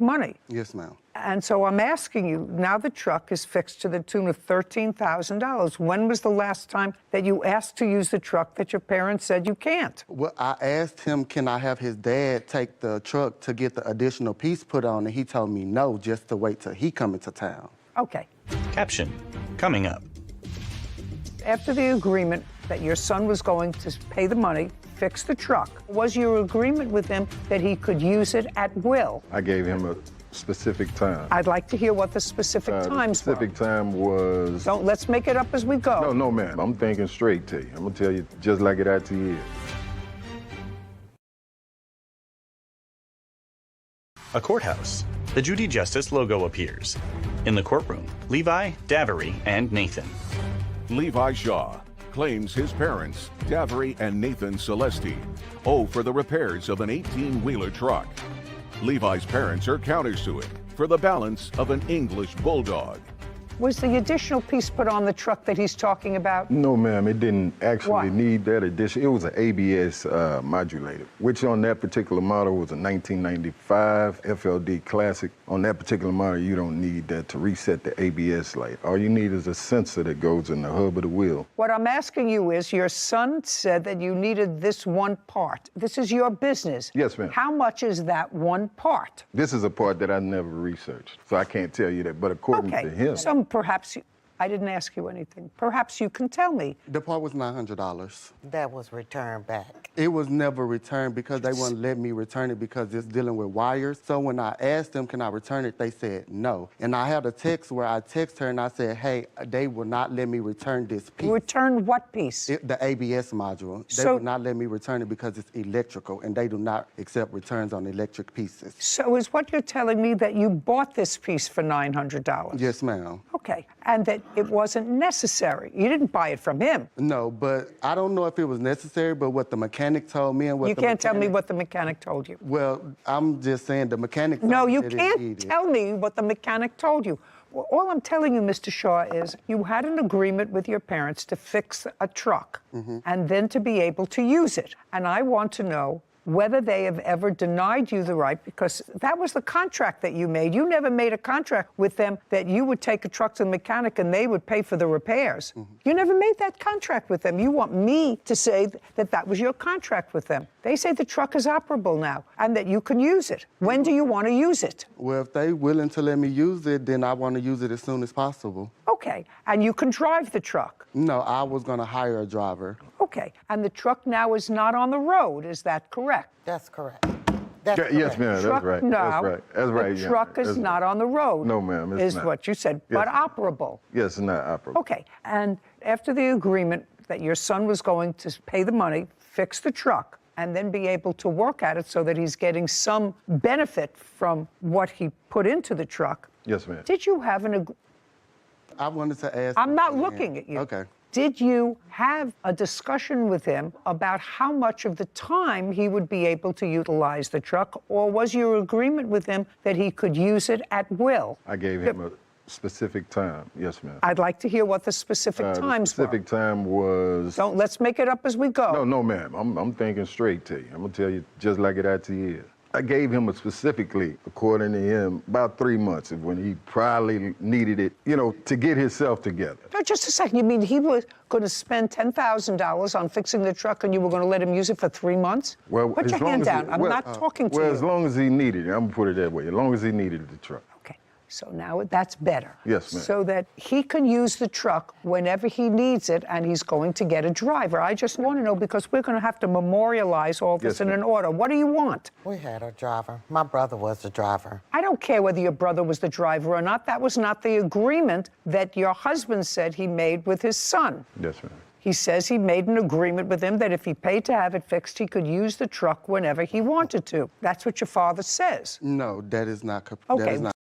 money. Yes, ma'am. And so I'm asking you, now the truck is fixed to the tune of $13,000. When was the last time that you asked to use the truck that your parents said you can't? Well, I asked him, can I have his dad take the truck to get the additional piece put on, and he told me no, just to wait till he come into town. Okay. Caption, coming up. After the agreement that your son was going to pay the money, fix the truck, was your agreement with him that he could use it at will? I gave him a specific time. I'd like to hear what the specific times were. The specific time was... Let's make it up as we go. No, ma'am. I'm thinking straight to you. I'm gonna tell you just like it actually is. A courthouse. The Judy Justice logo appears. In the courtroom, Levi, Davery, and Nathan. Levi Shaw claims his parents, Davery and Nathan Celesti, owe for the repairs of an 18-wheeler truck. Levi's parents are countersuing for the balance of an English bulldog. Was the additional piece put on the truck that he's talking about? No, ma'am, it didn't actually What? need that addition. It was an ABS modulator, which on that particular model was a 1995 FLD Classic. On that particular model, you don't need that to reset the ABS light. All you need is a sensor that goes in the hub of the wheel. What I'm asking you is, your son said that you needed this one part. This is your business. Yes, ma'am. How much is that one part? This is a part that I never researched, so I can't tell you that, but according to him... So perhaps I didn't ask you anything. Perhaps you can tell me. The part was $900. That was returned back. It was never returned because they wouldn't let me return it because it's dealing with wires. So when I asked them, can I return it, they said no. And I had a text where I text her and I said, hey, they will not let me return this piece. Return what piece? The ABS module. They So- will not let me return it because it's electrical, and they do not accept returns on electric pieces. So is what you're telling me that you bought this piece for $900? Yes, ma'am. Okay, and that it wasn't necessary. You didn't buy it from him. No, but I don't know if it was necessary, but what the mechanic told me and what You can't tell me what the mechanic told you. Well, I'm just saying the mechanic told No, me you that it can't needed. tell me what the mechanic told you. Well, all I'm telling you, Mr. Shaw, is you had an agreement with your parents to fix a truck and then to be able to use it. And I want to know whether they have ever denied you the right, because that was the contract that you made. You never made a contract with them that you would take a truck to the mechanic and they would pay for the repairs. You never made that contract with them. You want me to say that that was your contract with them. They say the truck is operable now and that you can use it. When do you want to use it? Well, if they willing to let me use it, then I want to use it as soon as possible. Okay, and you can drive the truck. No, I was going to hire a driver. Okay, and the truck now is not on the road, is that correct? That's correct. That's Yes, correct. ma'am, that's Truck right. now, That's right. That's right. the yeah, truck is that's not right. on the road. No, ma'am, it's is not. what you said, Yes, but ma'am. operable. Yes, it's not operable. Okay, and after the agreement that your son was going to pay the money, fix the truck, and then be able to work at it so that he's getting some benefit from what he put into the truck. Yes, ma'am. Did you have an agreement? I wanted to ask... I'm not again. looking at you. Okay. Did you have a discussion with him about how much of the time he would be able to utilize the truck, or was your agreement with him that he could use it at will? I gave him a specific time. Yes, ma'am. I'd like to hear what the specific times The specific time was... Let's make it up as we go. No, ma'am. I'm thinking straight to you. I'm gonna tell you just like it actually is. I gave him specifically, according to him, about 3 months of when he probably needed it, to get himself together. No, just a second. You mean he was going to spend $10,000 on fixing the truck and you were going to let him use it for 3 months? Well, Put as your long hand as he- down. I'm well, not talking to you. Well, as long as he needed it, I'm gonna put it that way. As long as he needed the truck. Okay, so now that's better. Yes, ma'am. So that he can use the truck whenever he needs it and he's going to get a driver. I just want to know, because we're going to have to memorialize all this Yes, in ma'am. an order. What do you want? We had a driver. My brother was the driver. I don't care whether your brother was the driver or not. That was not the agreement that your husband said he made with his son. Yes, ma'am. He says he made an agreement with him that if he paid to have it fixed, he could use the truck whenever he wanted to. That's what your father says. No, that is not Okay, that is not